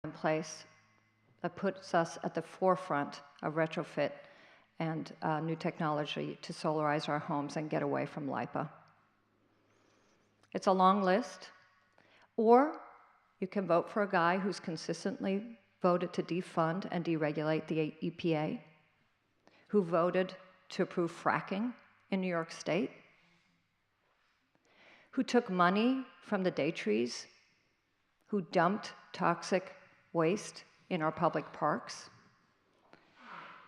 in place that puts us at the forefront of retrofit and new technology to solarize our homes and get away from LIPA. It's a long list. Or you can vote for a guy who's consistently voted to defund and deregulate the EPA, who voted to approve fracking in New York State, who took money from the day trees, who dumped toxic waste in our public parks.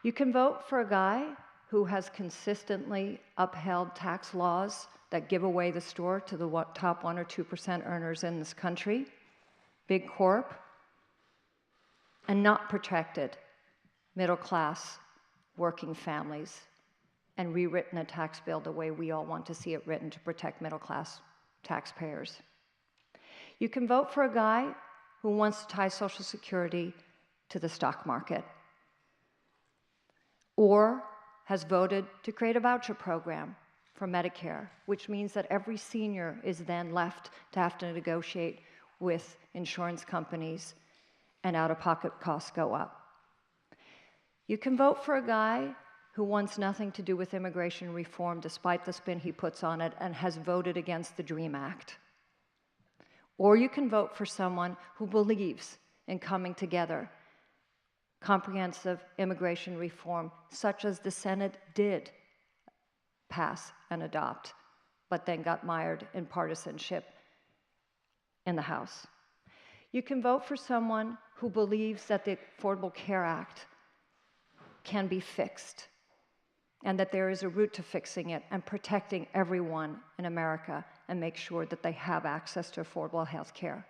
You can vote for a guy who has consistently upheld tax laws that give away the store to the top 1 or 2% earners in this country, big corp, and not protected middle class working families and rewritten a tax bill the way we all want to see it written to protect middle class taxpayers. You can vote for a guy who wants to tie Social Security to the stock market, or has voted to create a voucher program for Medicare, which means that every senior is then left to have to negotiate with insurance companies and out-of-pocket costs go up. You can vote for a guy who wants nothing to do with immigration reform despite the spin he puts on it and has voted against the DREAM Act. Or you can vote for someone who believes in coming together, comprehensive immigration reform, such as the Senate did pass and adopt, but then got mired in partisanship in the House. You can vote for someone who believes that the Affordable Care Act can be fixed and that there is a route to fixing it and protecting everyone in America and make sure that they have access to affordable health care.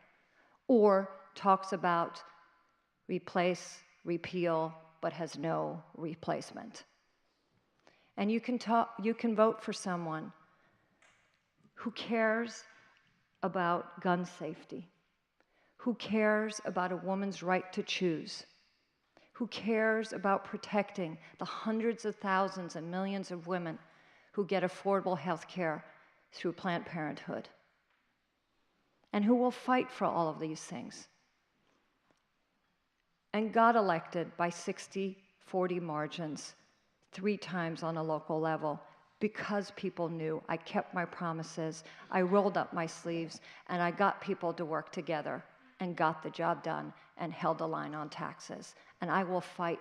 Or talks about replace, repeal, but has no replacement. And you can vote for someone who cares about gun safety, who cares about a woman's right to choose, who cares about protecting the hundreds of thousands and millions of women who get affordable health care through Planned Parenthood, and who will fight for all of these things, and got elected by 60-40 margins 3 times on a local level because people knew I kept my promises, I rolled up my sleeves, and I got people to work together and got the job done and held the line on taxes. And I will fight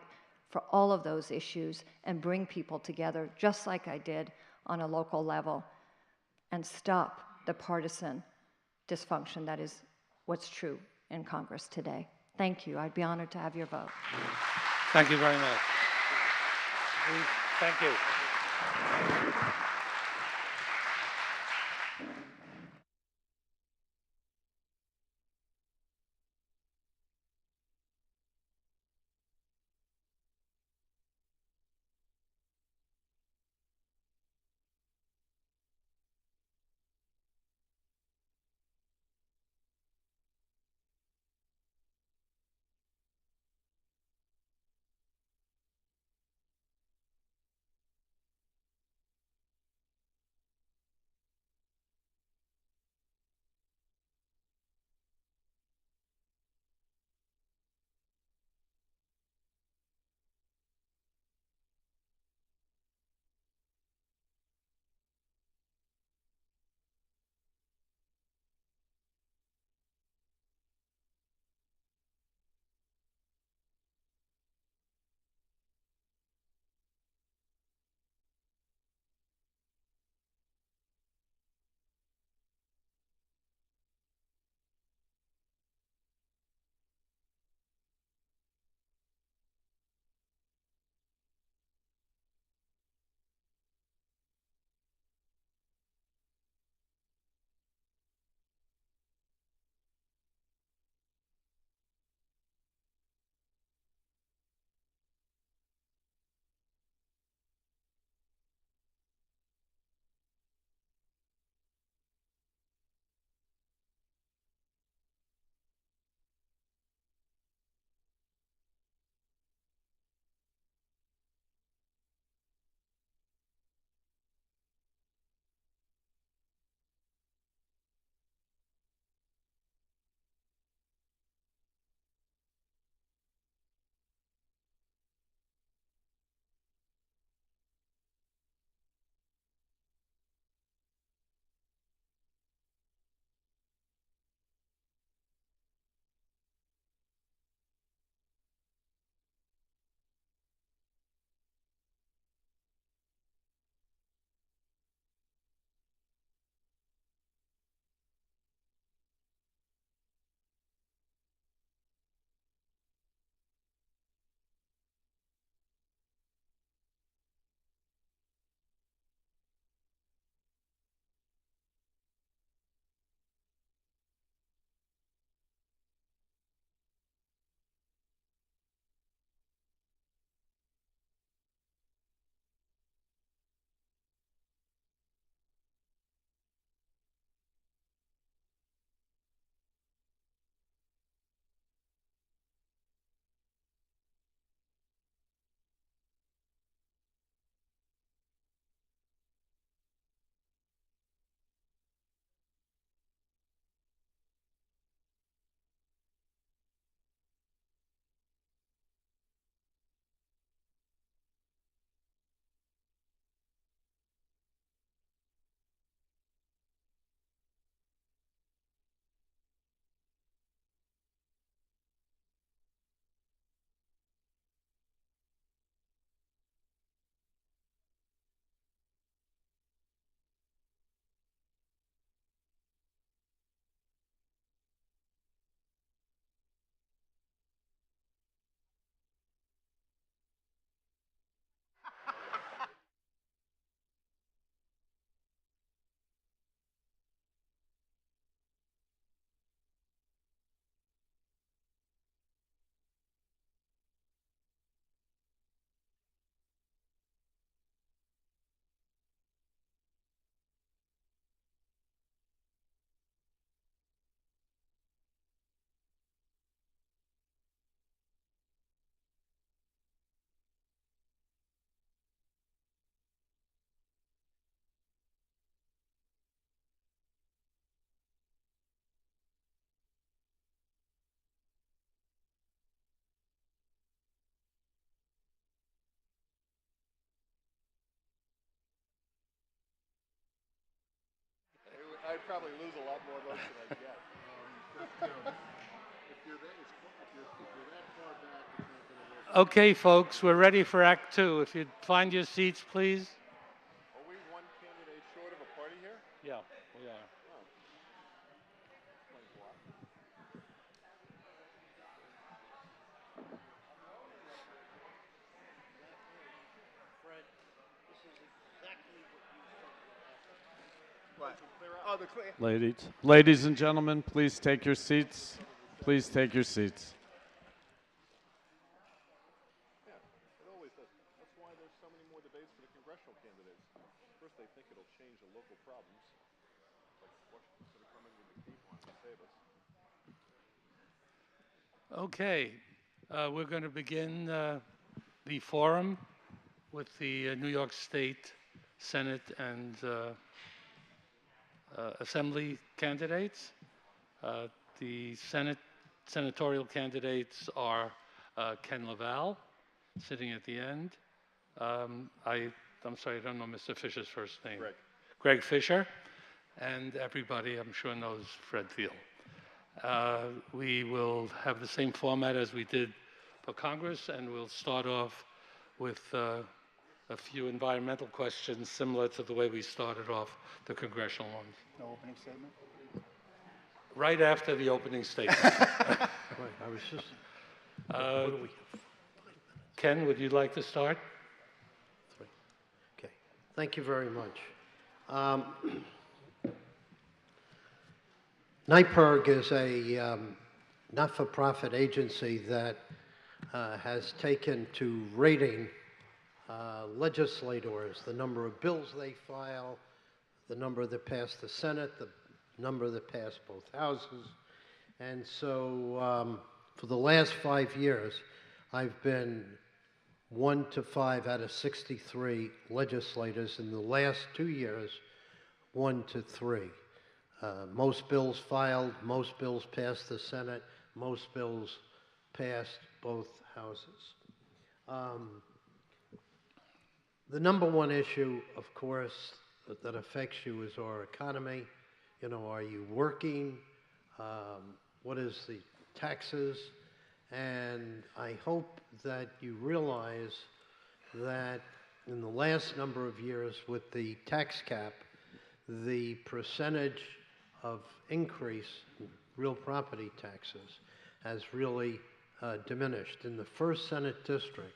for all of those issues and bring people together, just like I did on a local level, and stop the partisan dysfunction that is what's true in Congress today. Thank you. I'd be honored to have your vote. Thank you very much. Thank you. I'd probably lose a lot more votes than I get. If you're that far back, it's not going to work. Okay, folks, we're ready for Act Two. If you'd find your seats, please. Are we one candidate short of a party here? Yeah, we are. Oh. Explains a lot. Fred, this is exactly what you said would happen. What? Oh, the clear. Ladies and gentlemen, please take your seats. Please take your seats. Yeah, it always does. That's why there's so many more debates for the congressional candidates. First, they think it'll change the local problems, like Washington sort of coming with the cape on to save us. Okay, we're going to begin the forum with the New York State Senate and Assembly candidates. The senatorial candidates are Ken LaValle, sitting at the end. I'm sorry, I don't know Mr. Fisher's first name. Greg Fischer, and everybody I'm sure knows Fred Thiel. We will have the same format as we did for Congress, and we'll start off with a few environmental questions similar to the way we started off the congressional ones. No opening statement? Right after the opening statement. Right, I was just, what do we have? Ken, would you like to start? 3. Okay, thank you very much. NYPIRG is a not-for-profit agency that has taken to rating legislators, the number of bills they file, the number that pass the Senate, the number that pass both houses. And so for the last 5 years, I've been 1 to 5 out of 63 legislators. In the last 2 years, 1 to 3. Most bills filed, most bills passed the Senate, most bills passed both houses. The number one issue, of course, that affects you is our economy. You know, are you working? What is the taxes? And I hope that you realize that in the last number of years with the tax cap, the percentage of increase in real property taxes has really diminished. In the 1st Senate District,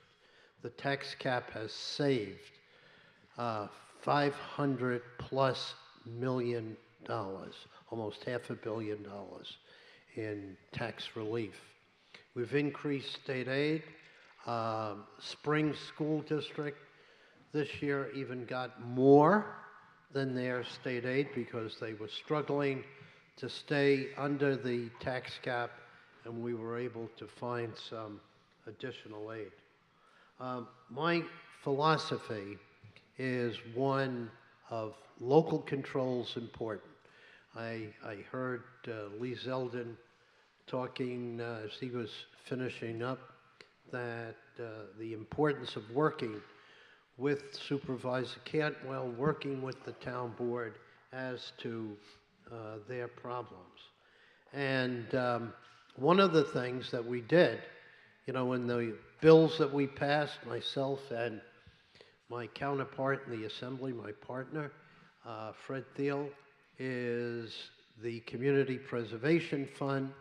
the tax cap has saved $500+ million, almost $500 million in tax relief. We've increased state aid. Spring School District this year even got more than their state aid because they were struggling to stay under the tax cap, and we were able to find some additional aid. My philosophy is one of local controls important. I heard Lee Zeldin talking as he was finishing up that the importance of working with Supervisor Cantwell, working with the town board as to their problems. And one of the things that we did, you know, in the bills that we passed, myself and my counterpart in the Assembly, my partner, Fred Thiel, is the Community Preservation Fund,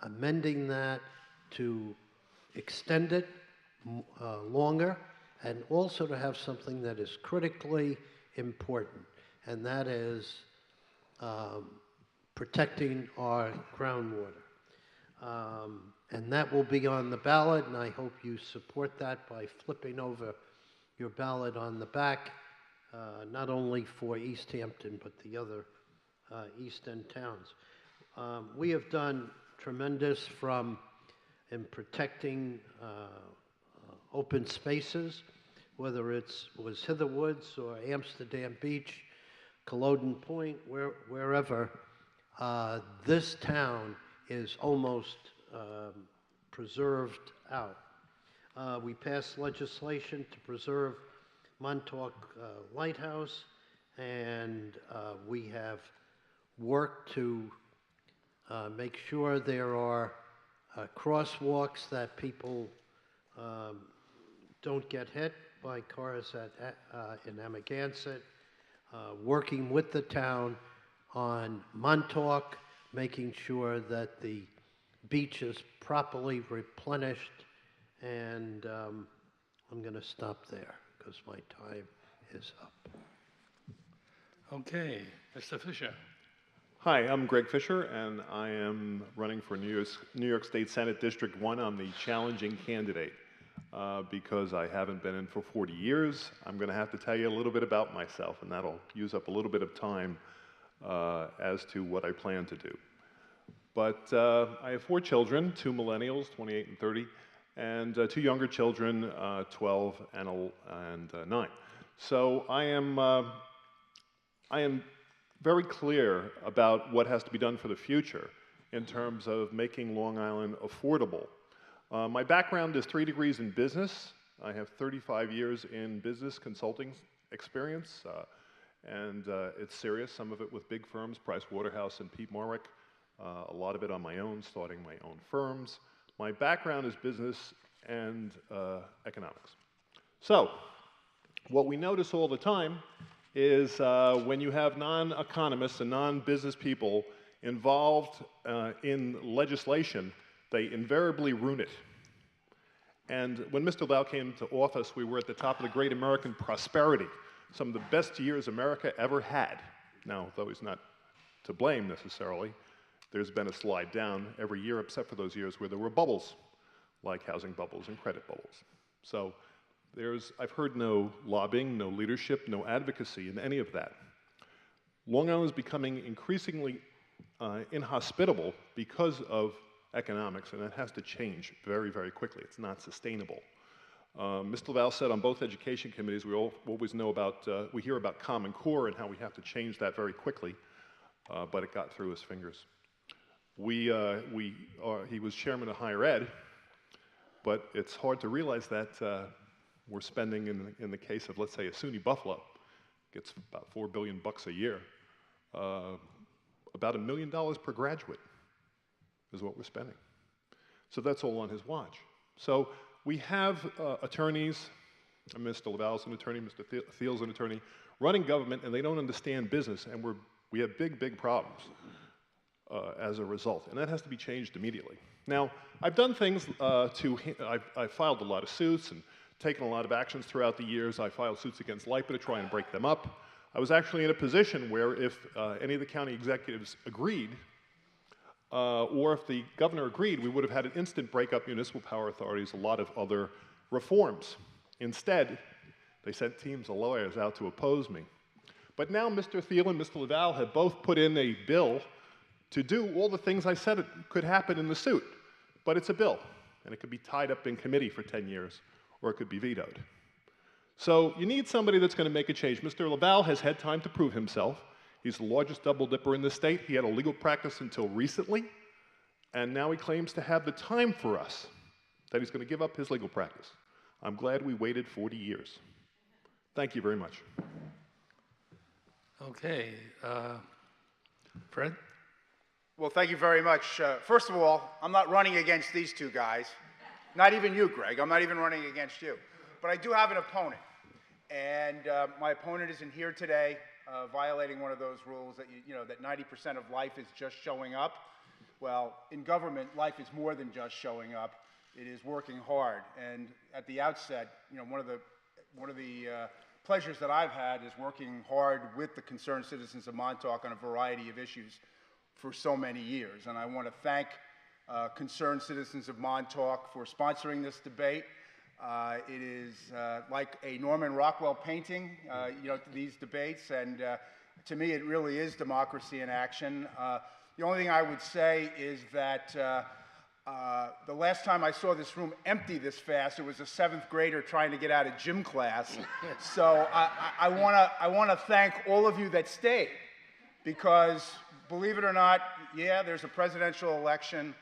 amending that to extend it longer, and also to have something that is critically important, and that is protecting our groundwater. And that will be on the ballot, and I hope you support that by flipping over your ballot on the back, not only for East Hampton, but the other East End towns. We have done tremendous in protecting open spaces, whether it was Hither Woods or Amsterdam Beach, Culloden Point, wherever. This town is almost preserved out. We passed legislation to preserve Montauk Lighthouse, and we have worked to make sure there are crosswalks that people don't get hit by cars in Amagansett, working with the town on Montauk, making sure that the beach is properly replenished, and I'm going to stop there because my time is up. Okay, Mr. Fischer. Hi, I'm Greg Fischer, and I am running for New York State Senate District 1. I'm the challenging candidate. Because I haven't been in for 40 years, I'm going to have to tell you a little bit about myself, and that'll use up a little bit of time as to what I plan to do. But I have 4 children, 2 millennials, 28 and 30, and 2 younger children, 12 and 9. So I am very clear about what has to be done for the future in terms of making Long Island affordable. My background is 3 degrees in business. I have 35 years in business consulting experience, and it's serious, some of it with big firms, Price Waterhouse and Pete Morwick, a lot of it on my own, starting my own firms. My background is business and economics. So, what we notice all the time is when you have non-economists and non-business people involved in legislation, they invariably ruin it. And when Mr. LaValle came to office, we were at the top of the great American prosperity, some of the best years America ever had. Now, though he's not to blame necessarily, there's been a slide down every year except for those years where there were bubbles, like housing bubbles and credit bubbles. So I've heard no lobbying, no leadership, no advocacy in any of that. Long Island is becoming increasingly inhospitable because of economics, and that has to change very, very quickly. It's not sustainable. Mr. LaValle said on both education committees, we always know about, we hear about Common Core and how we have to change that very quickly, but it got through his fingers. He was chairman of higher ed, but it's hard to realize that we're spending, in the case of, let's say, a SUNY Buffalo, gets about $4 billion a year, about $1 million per graduate is what we're spending. So that's all on his watch. So we have attorneys, Mr. LaValle's an attorney, Mr. Thiel's an attorney, running government, and they don't understand business, and we have big, big problems as a result, and that has to be changed immediately. Now, I've done things I've filed a lot of suits and taken a lot of actions throughout the years. I filed suits against LIPA to try and break them up. I was actually in a position where if any of the county executives agreed, or if the governor agreed, we would have had an instant breakup municipal power authorities, a lot of other reforms. Instead, they sent teams of lawyers out to oppose me. But now Mr. Thiel and Mr. LaValle have both put in a bill to do all the things I said could happen in the suit. But it's a bill, and it could be tied up in committee for 10 years, or it could be vetoed. So you need somebody that's going to make a change. Mr. LaValle has had time to prove himself. He's the largest double dipper in the state. He had a legal practice until recently, and now he claims to have the time for us, that he's going to give up his legal practice. I'm glad we waited 40 years. Thank you very much. Okay, Fred? Well, thank you very much. First of all, I'm not running against these 2 guys. Not even you, Greg. I'm not even running against you. But I do have an opponent. And my opponent isn't here today, violating one of those rules that, that 90% of life is just showing up. Well, in government, life is more than just showing up. It is working hard. And at the outset, one of the pleasures that I've had is working hard with the concerned citizens of Montauk on a variety of issues for so many years. And I want to thank concerned citizens of Montauk for sponsoring this debate. It is like a Norman Rockwell painting, these debates, and to me it really is democracy in action. The only thing I would say is that the last time I saw this room empty this fast, it was a 7th grader trying to get out of gym class. So I want to thank all of you that stayed, because believe it or not, yeah, there's a presidential election,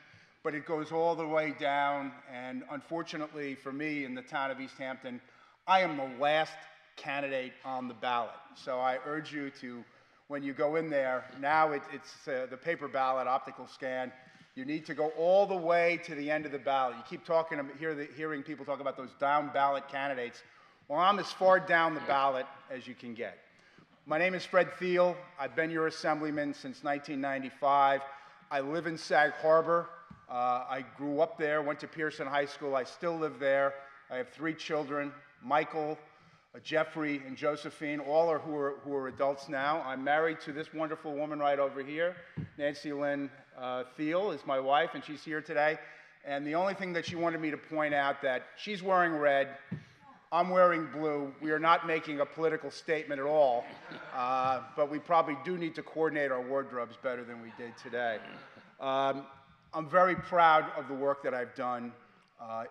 but it goes all the way down, and unfortunately for me in the town of East Hampton, I am the last candidate on the ballot. So I urge you to, when you go in there, now it's the paper ballot, optical scan. You need to go all the way to the end of the ballot. You keep talking, hearing people talk about those down ballot candidates. Well, I'm as far down the ballot as you can get. My name is Fred Thiel. I've been your assemblyman since 1995. I live in Sag Harbor. I grew up there, went to Pearson High School. I still live there. I have 3 children, Michael, Jeffrey, and Josephine, all are who are adults now. I'm married to this wonderful woman right over here. Nancy Lynn Thiel is my wife, and she's here today. And the only thing that she wanted me to point out that she's wearing red, I'm wearing blue. We are not making a political statement at all, but we probably do need to coordinate our wardrobes better than we did today. I'm very proud of the work that I've done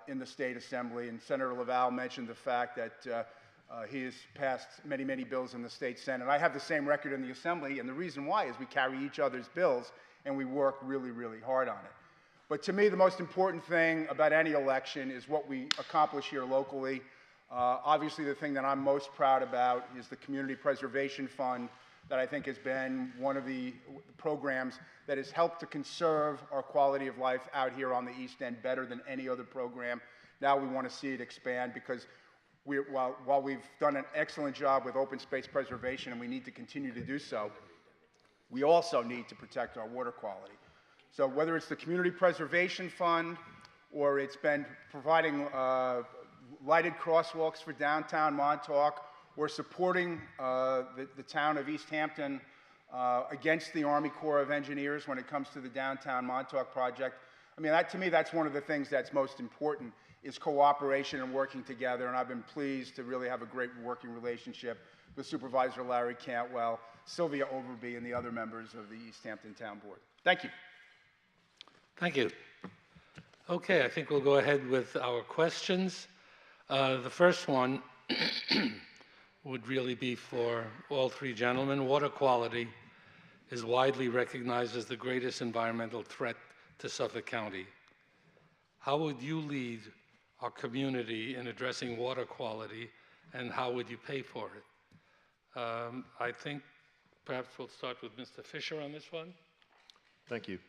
in the State Assembly, and Senator LaValle mentioned the fact that he has passed many, many bills in the State Senate. I have the same record in the Assembly, and the reason why is we carry each other's bills, and we work really, really hard on it. But to me, the most important thing about any election is what we accomplish here locally. Obviously, the thing that I'm most proud about is the Community Preservation Fund that I think has been one of the programs that has helped to conserve our quality of life out here on the East End better than any other program. Now we want to see it expand because while we've done an excellent job with open space preservation, and we need to continue to do so, we also need to protect our water quality. So whether it's the Community Preservation Fund or it's been providing lighted crosswalks for downtown Montauk, or supporting the town of East Hampton against the Army Corps of Engineers when it comes to the downtown Montauk project. I mean, to me, that's one of the things that's most important is cooperation and working together, and I've been pleased to really have a great working relationship with Supervisor Larry Cantwell, Sylvia Overby, and the other members of the East Hampton Town Board. Thank you. Thank you. Okay, I think we'll go ahead with our questions. The first one would really be for all 3 gentlemen. Water quality is widely recognized as the greatest environmental threat to Suffolk County. How would you lead our community in addressing water quality, and how would you pay for it? I think perhaps we'll start with Mr. Fischer on this one. Thank you.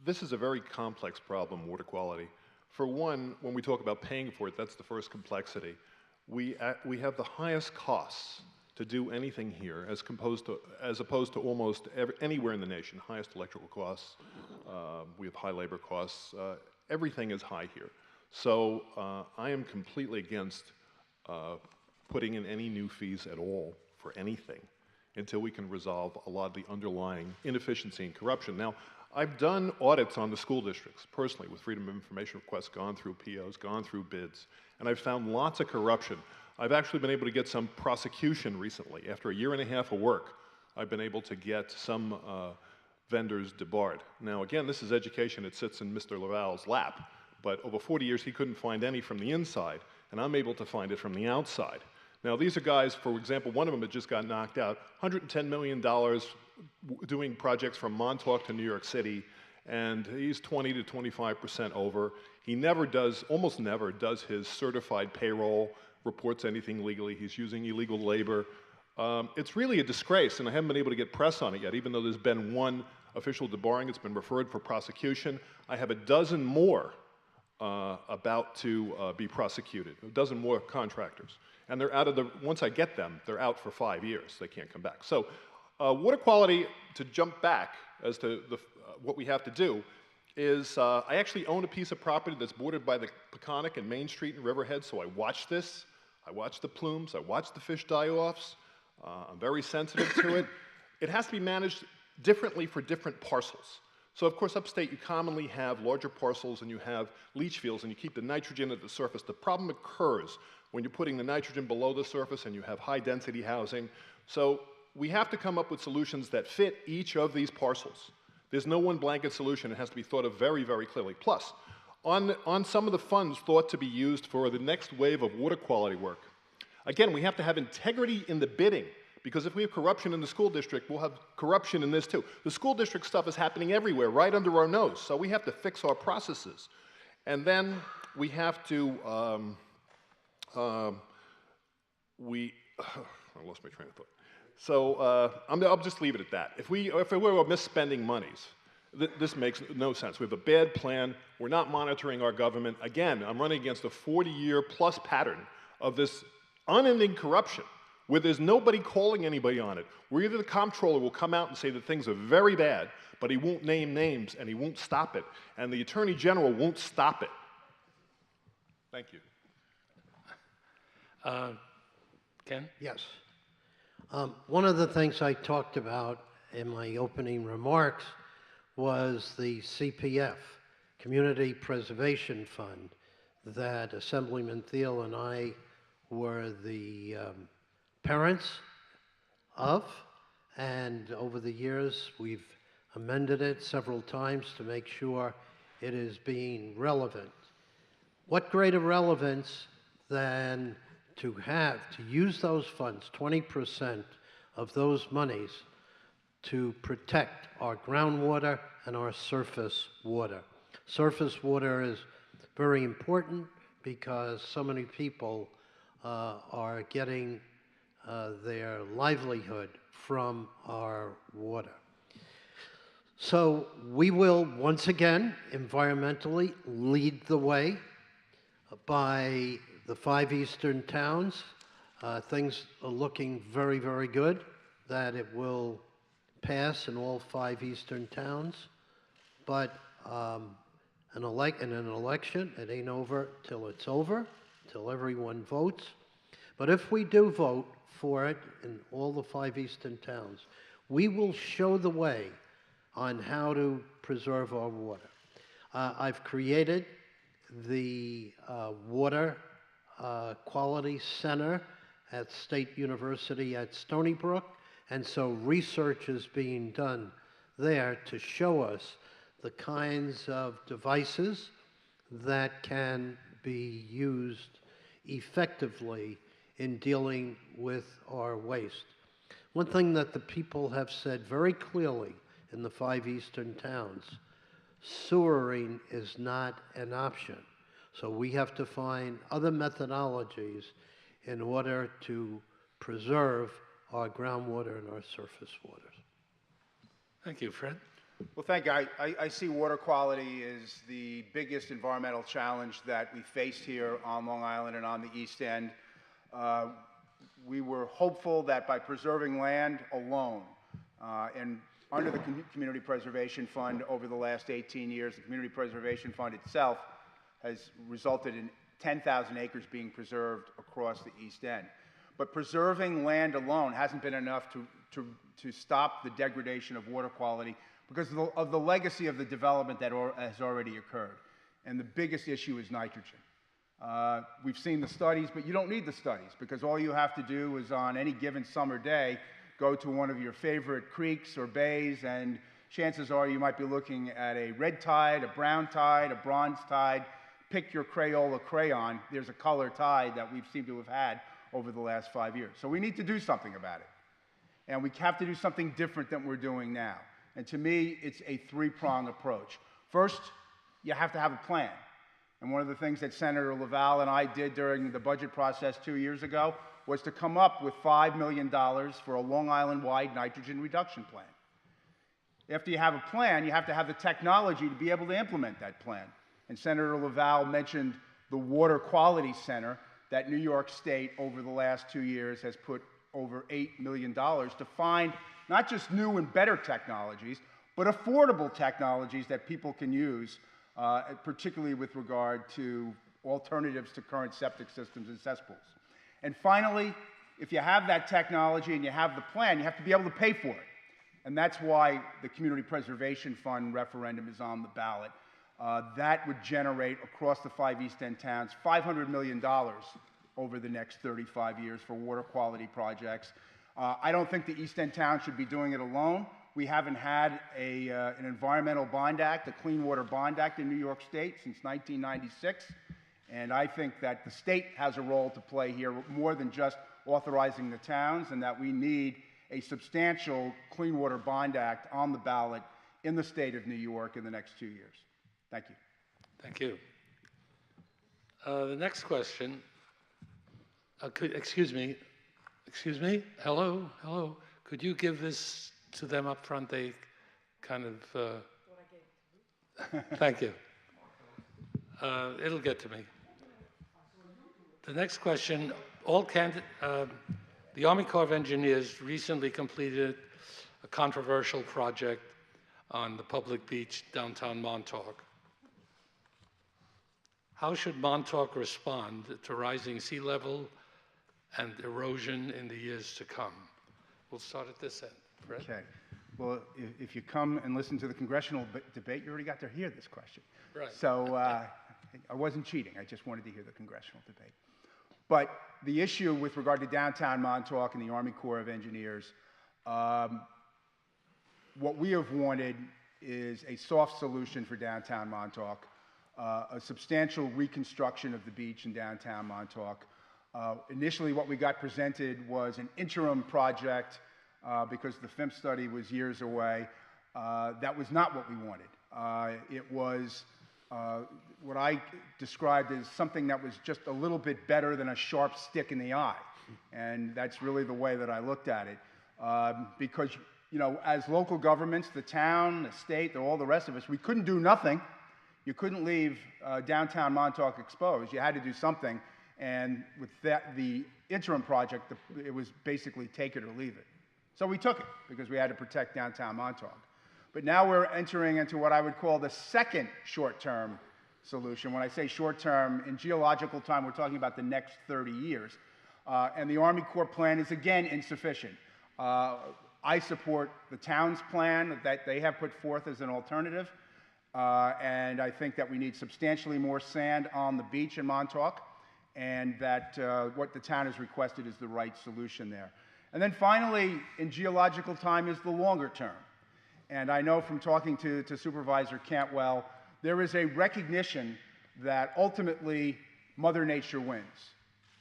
This is a very complex problem, water quality. For one, when we talk about paying for it, that's the first complexity. We have the highest costs to do anything here as opposed to almost anywhere in the nation. Highest electrical costs, we have high labor costs, everything is high here. So I am completely against putting in any new fees at all for anything until we can resolve a lot of the underlying inefficiency and corruption. Now, I've done audits on the school districts, personally, with Freedom of Information requests, gone through POs, gone through bids, and I've found lots of corruption. I've actually been able to get some prosecution recently. After a year and a half of work, I've been able to get some vendors debarred. Now, again, this is education. It sits in Mr. LaValle's lap, but over 40 years, he couldn't find any from the inside, and I'm able to find it from the outside. Now, these are guys, for example, one of them had just got knocked out, $110 million doing projects from Montauk to New York City, and he's 20 to 25% over. He never does, almost never does his certified payroll, reports anything legally. He's using illegal labor. It's really a disgrace, and I haven't been able to get press on it yet, even though there's been one official debarring. It's been referred for prosecution. I have a dozen more about to be prosecuted, a dozen more contractors. And they're out of the, once I get them, they're out for 5 years. They can't come back. So water quality, to jump back as to what we have to do, is I actually own a piece of property that's bordered by the Peconic and Main Street in Riverhead, so I watch this. I watch the plumes. I watch the fish die-offs. I'm very sensitive to it. It has to be managed differently for different parcels. So, of course, upstate, you commonly have larger parcels and you have leach fields and you keep the nitrogen at the surface. The problem occurs when you're putting the nitrogen below the surface and you have high-density housing. So we have to come up with solutions that fit each of these parcels. There's no one blanket solution. It has to be thought of very, very clearly. Plus, on some of the funds thought to be used for the next wave of water quality work, again, we have to have integrity in the bidding, because if we have corruption in the school district, we'll have corruption in this too. The school district stuff is happening everywhere, right under our nose, so we have to fix our processes. And then we have to I lost my train of thought. So I'll just leave it at that. If we were misspending monies, this makes no sense. We have a bad plan. We're not monitoring our government. Again, I'm running against a 40-year plus pattern of this unending corruption where there's nobody calling anybody on it. Where either the comptroller will come out and say that things are very bad, but he won't name names and he won't stop it, and the Attorney General won't stop it. Thank you. Ken? Yes. One of the things I talked about in my opening remarks was the CPF, Community Preservation Fund, that Assemblyman Thiel and I were the parents of, and over the years we've amended it several times to make sure it is being relevant. What greater relevance than to use those funds, 20% of those monies, to protect our groundwater and our surface water. Surface water is very important because so many people are getting their livelihood from our water. So we will, once again, environmentally lead the way by the 5 eastern towns. Things are looking very, very good that it will pass in all 5 eastern towns. But in an election, it ain't over till it's over, till everyone votes. But if we do vote for it in all the 5 eastern towns, we will show the way on how to preserve our water. I've created the Water Quality Center at State University at Stony Brook, and so research is being done there to show us the kinds of devices that can be used effectively in dealing with our waste. One thing that the people have said very clearly in the 5 eastern towns, sewering is not an option. So we have to find other methodologies in order to preserve our groundwater and our surface waters. Thank you. Fred? Well, thank you. I see water quality as the biggest environmental challenge that we faced here on Long Island and on the East End. We were hopeful that by preserving land alone and under the Community Preservation Fund over the last 18 years, the Community Preservation Fund itself has resulted in 10,000 acres being preserved across the East End. But preserving land alone hasn't been enough to stop the degradation of water quality because of the legacy of the development that has already occurred. And the biggest issue is nitrogen. We've seen the studies, but you don't need the studies because all you have to do is on any given summer day, go to one of your favorite creeks or bays, and chances are you might be looking at a red tide, a brown tide, a bronze tide. Pick your Crayola crayon. There's a color tide that we've seemed to have had over the last 5 years. So we need to do something about it. And we have to do something different than we're doing now. And to me, it's a three-pronged approach. First, you have to have a plan. And one of the things that Senator LaValle and I did during the budget process 2 years ago was to come up with $5 million for a Long Island-wide nitrogen reduction plan. After you have a plan, you have to have the technology to be able to implement that plan. And Senator LaValle mentioned the Water Quality Center that New York State over the last 2 years has put over $8 million to find not just new and better technologies, but affordable technologies that people can use, particularly with regard to alternatives to current septic systems and cesspools. And finally, if you have that technology and you have the plan, you have to be able to pay for it. And that's why the Community Preservation Fund referendum is on the ballot. That would generate across the 5 East End towns $500 million over the next 35 years for water quality projects. I don't think the East End towns should be doing it alone. We haven't had an Environmental Bond Act, a Clean Water Bond Act in New York State since 1996. And I think that the state has a role to play here more than just authorizing the towns, and that we need a substantial Clean Water Bond Act on the ballot in the state of New York in the next 2 years. Thank you. Thank you. The next question, excuse me, Excuse me? Hello? Hello? Could you give this to them up front? They kind of... Thank you. It'll get to me. The next question, the Army Corps of Engineers recently completed a controversial project on the public beach downtown Montauk. How should Montauk respond to rising sea level and erosion in the years to come? We'll start at this end. Fred? Okay. Well, if you come and listen to the congressional debate, you already got to hear this question. Right. So I wasn't cheating. I just wanted to hear the congressional debate. But the issue with regard to downtown Montauk and the Army Corps of Engineers, what we have wanted is a soft solution for downtown Montauk, a substantial reconstruction of the beach in downtown Montauk. Initially, what we got presented was an interim project because the FIMP study was years away. That was not what we wanted. It was what I described as something that was just a little bit better than a sharp stick in the eye. And that's really the way that I looked at it. Because, you know, as local governments, the town, the state, all the rest of us, we couldn't do nothing. You couldn't leave downtown Montauk exposed. You had to do something. And with that, the interim project, it was basically take it or leave it. So we took it because we had to protect downtown Montauk. But now we're entering into what I would call the second short-term solution. When I say short-term, in geological time, we're talking about the next 30 years. And the Army Corps plan is, again, insufficient. I support the town's plan that they have put forth as an alternative. And I think that we need substantially more sand on the beach in Montauk, and that what the town has requested is the right solution there. And then finally, in geological time, is the longer term. And I know from talking to Supervisor Cantwell, there is a recognition that ultimately Mother Nature wins.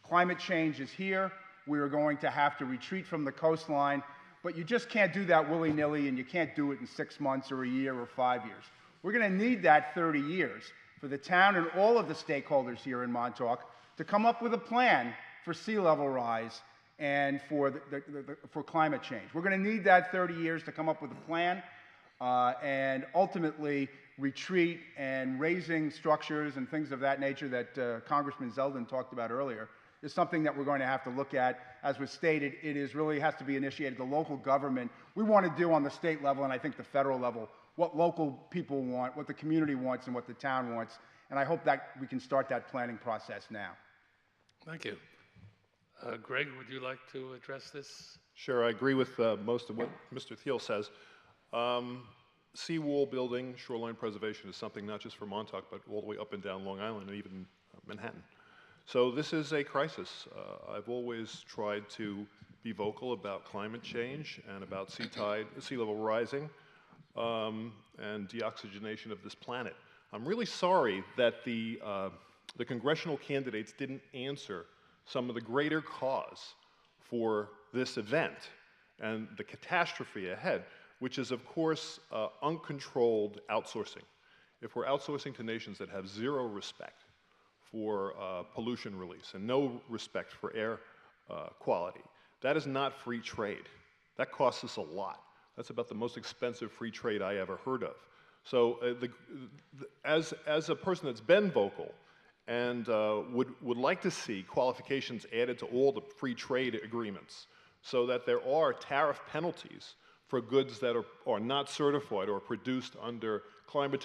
Climate change is here. We are going to have to retreat from the coastline, but you just can't do that willy-nilly, and you can't do it in 6 months or a year or 5 years. We're going to need that 30 years for the town and all of the stakeholders here in Montauk to come up with a plan for sea level rise and for climate change. We're going to need that 30 years to come up with a plan and ultimately retreat, and raising structures and things of that nature that Congressman Zeldin talked about earlier is something that we're going to have to look at. As was stated, it is really has to be initiated. The local government, we want to do on the state level and I think the federal level what local people want, what the community wants, and what the town wants. And I hope that we can start that planning process now. Thank you. Greg, would you like to address this? Sure, I agree with most of what Mr. Thiel says. Seawall building, shoreline preservation is something not just for Montauk, but all the way up and down Long Island and even Manhattan. So this is a crisis. I've always tried to be vocal about climate change and about sea level rising and deoxygenation of this planet. I'm really sorry that the congressional candidates didn't answer some of the greater cause for this event and the catastrophe ahead, which is, of course, uncontrolled outsourcing. If we're outsourcing to nations that have zero respect for pollution release and no respect for air quality, that is not free trade. That costs us a lot. That's about the most expensive free trade I ever heard of. So as a person that's been vocal and would like to see qualifications added to all the free trade agreements so that there are tariff penalties for goods that are not certified or produced under climate